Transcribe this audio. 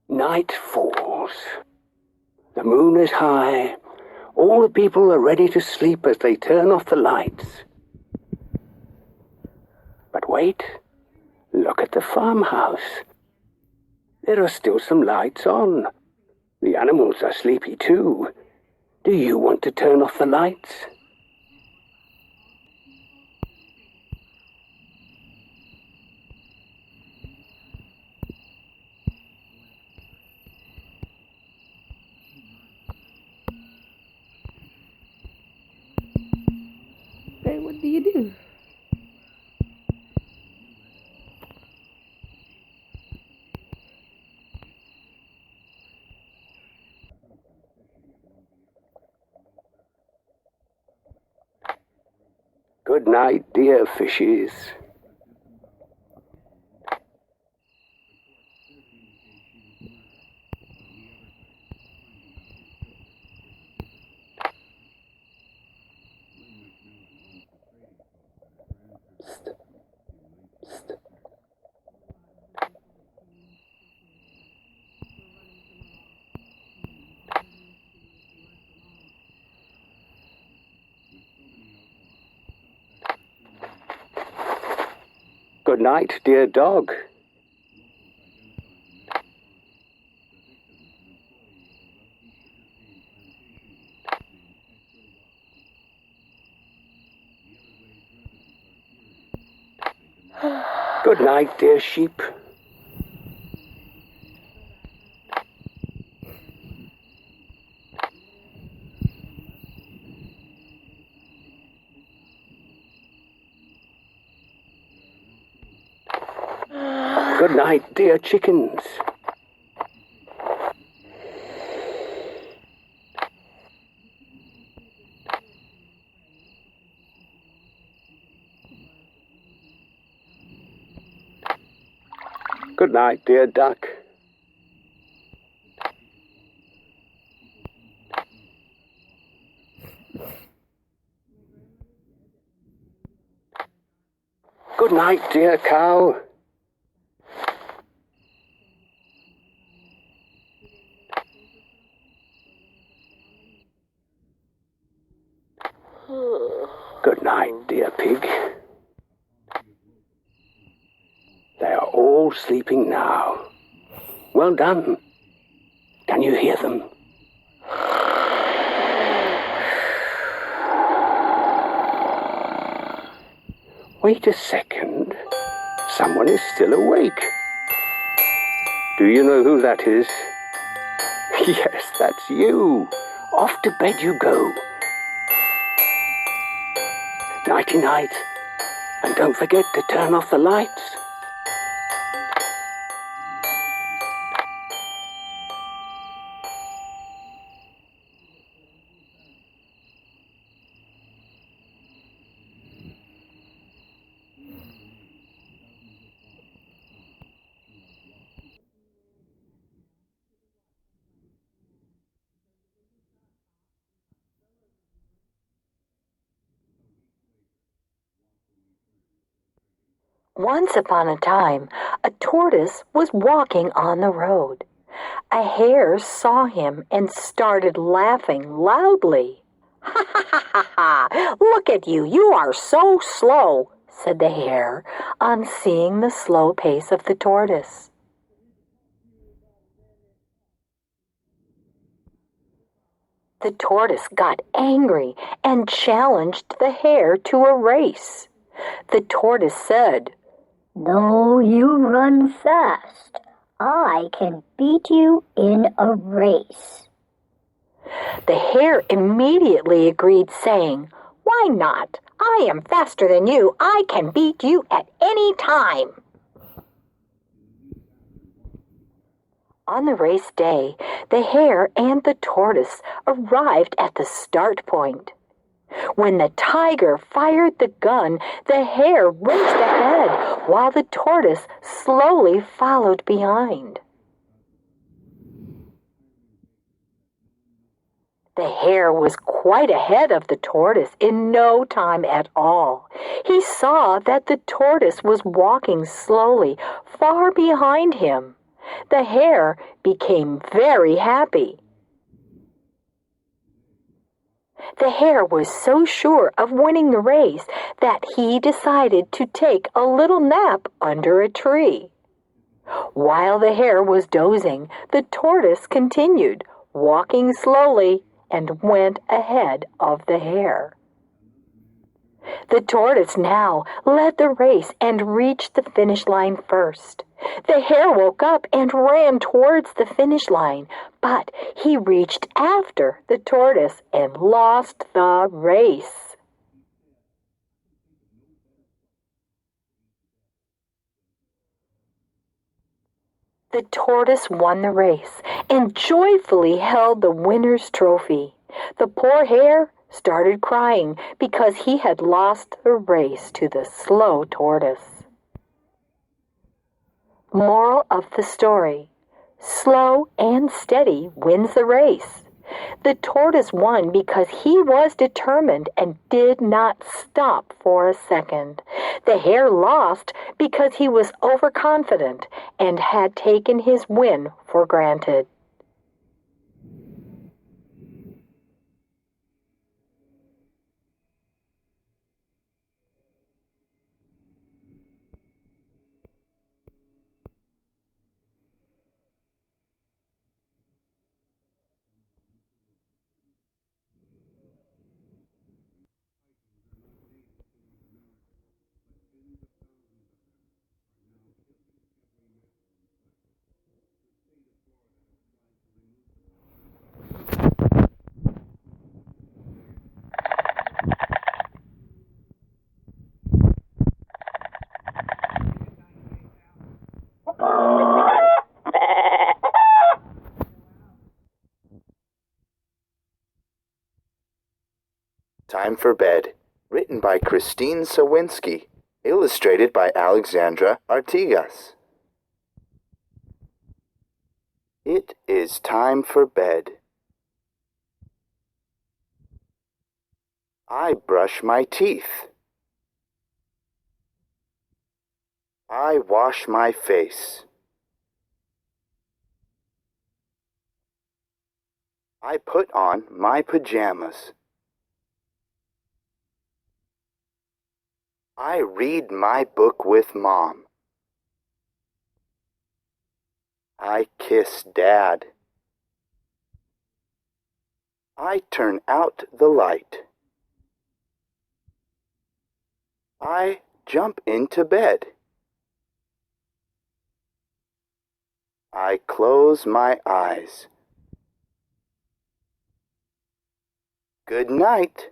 Night falls. The moon is high. All the people are ready to sleep as they turn off the lights. But wait, look at the farmhouse. There are still some lights on. The animals are sleepy too. Do you want to turn off the lights? What do you do? Good night, dear fishes. Good night, dear dog. Good night, dear sheep. Good night, dear chickens. Good night, dear duck. Good night, dear cow. Good night, dear pig. They are all sleeping now. Well done. Can you hear them? Wait a second. Someone is still awake. Do you know who that is? Yes, that's you. Off to bed you go. Nighty-night. And don't forget to turn off the lights. Once upon a time, a tortoise was walking on the road. A hare saw him and started laughing loudly. "Ha ha ha ha ha! Look at you, you are so slow," said the hare on seeing the slow pace of the tortoise. The tortoise got angry and challenged the hare to a race. The tortoise said, "Though you run fast, I can beat you in a race." The hare immediately agreed, saying, "Why not? I am faster than you. I can beat you at any time." On the race day, the hare and the tortoise arrived at the start point. When the tiger fired the gun, the hare raced ahead while the tortoise slowly followed behind. The hare was quite ahead of the tortoise in no time at all. He saw that the tortoise was walking slowly far behind him. The hare became very happy. The hare was so sure of winning the race that he decided to take a little nap under a tree. While the hare was dozing, the tortoise continued, walking slowly, and went ahead of the hare. The tortoise now led the race and reached the finish line first. The hare woke up and ran towards the finish line, but he reached after the tortoise and lost the race. The tortoise won the race and joyfully held the winner's trophy. The poor hare started crying because he had lost the race to the slow tortoise. Moral of the story: slow and steady wins the race. The tortoise won because he was determined and did not stop for a second. The hare lost because he was overconfident and had taken his win for granted. Time for Bed, written by Christine Sawinski, illustrated by Alexandra Artigas. It is time for bed. I brush my teeth. I wash my face. I put on my pajamas. I read my book with Mom. I kiss Dad. I turn out the light. I jump into bed. I close my eyes. Good night.